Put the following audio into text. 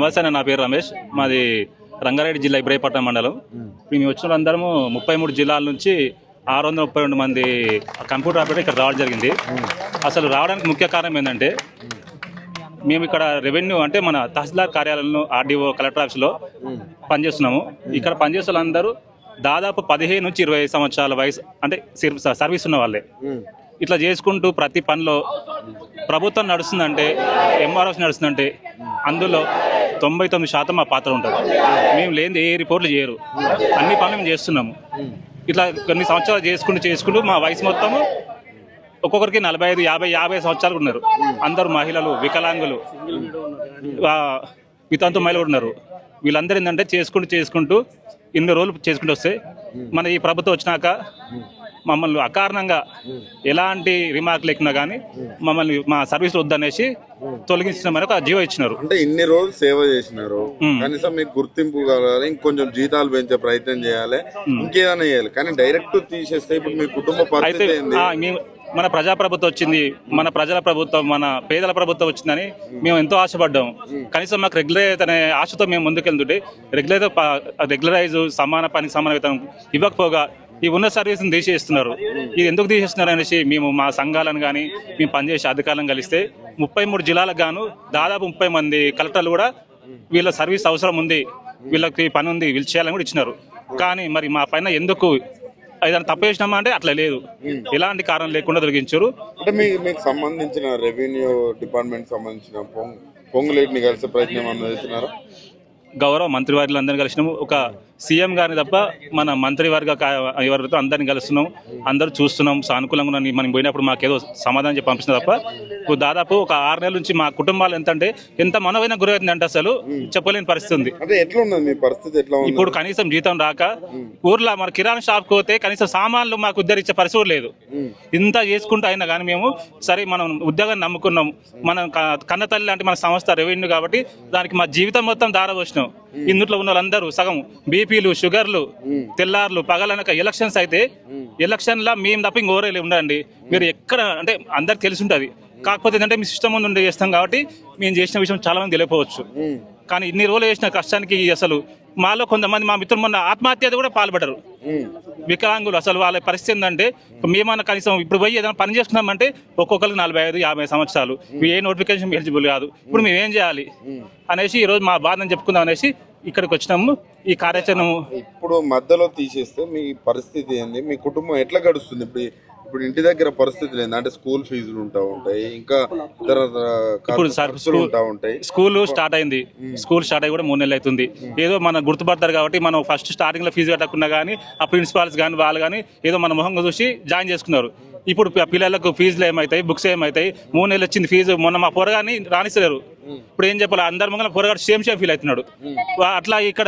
నమస్తే అన్న, నా పేరు రమేష్. మాది రంగారెడ్డి జిల్లా ఇబ్రాహీపట్నం మండలం. మేము వచ్చిన అందరము 33 జిల్లాల నుంచి 632 మంది కంప్యూటర్ ఆపరేటర్ ఇక్కడ రావడం జరిగింది. అసలు రావడానికి ముఖ్య కారణం ఏంటంటే మేము ఇక్కడ రెవెన్యూ అంటే మన తహసీల్దార్ కార్యాలయంలో ఆర్డీఓ కలెక్టర్ ఆఫీస్లో పనిచేస్తున్నాము. ఇక్కడ పనిచేసే వాళ్ళందరూ దాదాపు 15 నుంచి 20 సంవత్సరాల వయసు అంటే సర్వీస్ ఉన్న వాళ్ళే. ఇట్లా చేసుకుంటూ ప్రతి పనిలో ప్రభుత్వం నడుస్తుందంటే, ఎంఆర్ఓస్ నడుస్తుందంటే అందులో 99% మా పాత్ర ఉంటుంది. మేము లేని ఏ రిపోర్ట్లు చేయరు, అన్ని పనులు మేము చేస్తున్నాము. ఇట్లా కొన్ని సంవత్సరాలు చేసుకుంటూ మా వయసు మొత్తము ఒక్కొక్కరికి 45, 50 సంవత్సరాలు ఉన్నారు. అందరూ మహిళలు, వికలాంగులు, వితంతు మహిళలు ఉన్నారు. వీళ్ళందరూ ఏంటంటే చేసుకుంటూ ఇన్ని రోజులు చేసుకుంటూ వస్తే మన ఈ ప్రభుత్వం వచ్చినాక మమ్మల్ని అకారణంగా ఎలాంటి రిమార్క్ లేకున్నా కానీ మమ్మల్ని మా సర్వీస్ వద్దనేసి తొలగించిన మేరకు ఆ జీవో ఇచ్చినారు. అంటే ఇన్ని రోజులు సేవ చేసినారు, కనీసం మీకు గుర్తింపు కావాలి, ఇంకొంచెం జీతాలు పెంచే ప్రయత్నం చేయాలి, ఇంకేదైనా చేయాలి. కానీ డైరెక్ట్ తీసేస్తే ఇప్పుడు మీ కుటుంబ పరిస్థితి ఏంది? మన ప్రజాప్రభుత్వం వచ్చింది, మన ప్రజల ప్రభుత్వం, మన పేదల ప్రభుత్వం వచ్చిందని మేము ఎంతో ఆశపడ్డాము. కనీసం మాకు రెగ్యులర్ అనే ఆశతో మేము ముందుకెళ్తుంటే రెగ్యులరైజ్ సమాన పనికి సమాన వేతనం ఇవ్వకపోగా ఈ ఉన్న సర్వీస్ని తీసేస్తున్నారు. ఇది ఎందుకు తీసేస్తున్నారు అనేసి మేము మా సంఘాలను కానీ మేము పనిచేసే అధికారులను కలిస్తే 33 జిల్లాలకు గాను దాదాపు 30 మంది కలెక్టర్లు కూడా వీళ్ళ సర్వీస్ అవసరం ఉంది, వీళ్ళకి పని ఉంది, వీళ్ళు చేయాలని కూడా ఇచ్చినారు. కానీ మరి మా పైన ఎందుకు ఏదైనా తప్పు చేసినామా అంటే అట్లా లేదు, ఎలాంటి కారణం లేకుండా తొలగించారు. అంటే మీకు సంబంధించిన రెవెన్యూ డిపార్ట్మెంట్ సంబంధించిన పొంగులేటిని కలిసే ప్రయత్నం ఏమన్నా చేస్తున్నారా? గౌరవ మంత్రివర్యులు అందరినీ కలిసినాము. ఒక సీఎం గారిని తప్ప మన మంత్రివర్గ ఎవరితో అందరినీ కలుస్తున్నాం, అందరూ చూస్తున్నాం. సానుకూలంగా మనం పోయినప్పుడు మాకేదో సమాధానం చెప్పి పంపిస్తున్నా తప్ప దాదాపు ఒక 6 నెలల నుంచి మా కుటుంబాలు ఎంత మనోవైన గురవుతుందంటే అసలు చెప్పలేని పరిస్థితి ఉంది. ఇప్పుడు కనీసం జీతం రాక ఊర్లో మన కిరాణా షాప్కి పోతే కనీసం సామాన్లు మాకు ఉద్ధరించే పరిస్థితి లేదు. ఇంత చేసుకుంటూ అయినా కానీ మేము సరే మనం ఉద్యోగాన్ని నమ్ముకున్నాం, మనం కన్న తల్లి లాంటి మన సంస్థ రెవెన్యూ కాబట్టి దానికి మా జీవితం మొత్తం దారపోసినాం. ఇందులో ఉన్న వాళ్ళందరూ సగం బీపీలు, షుగర్లు, తెల్లార్లు, పగలనక ఎలక్షన్స్ అయితే ఎలక్షన్లా మేము తప్ప ఇంకోరేలే ఉండండి. మీరు ఎక్కడ అంటే అందరికి తెలిసి ఉంటుంది, కాకపోతే ఏంటంటే మీ సిస్టమ్ ముందు చేస్తాం కాబట్టి మేము చేసిన విషయం చాలా మంది తెలియకపోవచ్చు. కానీ ఇన్ని రోజులు చేసిన కష్టానికి అసలు మాలో కొంతమంది మా మిత్రులు మొన్న ఆత్మహత్య కూడా పాల్పడ్డారు. వికలాంగులు అసలు వాళ్ళ పరిస్థితి ఏంటంటే మేమన్నా కనీసం ఇప్పుడు పోయి ఏదైనా పని చేసుకున్నామంటే ఒక్కొక్కరికి 45, 50 సంవత్సరాలు, ఏ నోటిఫికేషన్ ఎలిజిబుల్ కాదు. ఇప్పుడు మేము ఏం చేయాలి అనేసి ఈరోజు మా బాధను చెప్పుకుందాం అనేసి ఇక్కడికి వచ్చినాము. ఈ కార్యాచరణ ఇప్పుడు మధ్యలో తీసేస్తే మీ పరిస్థితి ఏంది? మీ కుటుంబం ఎట్లా గడుస్తుంది? ఇప్పుడు ఇంటి దగ్గర పరిస్థితులు ఏంది? అంటే స్కూల్ ఫీజులు ఉంటాయి, ఇంకా స్కూల్ స్టార్ట్ అయింది. స్కూల్ స్టార్ట్ అయ్యి కూడా 3 నెలలు అవుతుంది. ఏదో మనం గుర్తుపడతారు కాబట్టి మనం ఫస్ట్ స్టార్టింగ్ లో ఫీజు కట్టకుండా కానీ ఆ ప్రిన్సిపాల్స్ కానీ వాళ్ళు కానీ ఏదో మన మొహంగా చూసి జాయిన్ చేసుకున్నారు. ఇప్పుడు పిల్లలకు ఫీజులు ఏమవుతాయి, బుక్స్ ఏమవుతాయి? 3 నెలలు వచ్చింది ఫీజు. మొన్న మా పొరగాని రాణిస్తలేరు. ఇప్పుడు ఏం చెప్పాలి, అందరి ముంగల పొరగాడు సేమ్ ఫీల్ అవుతున్నాడు. అట్లా ఇక్కడ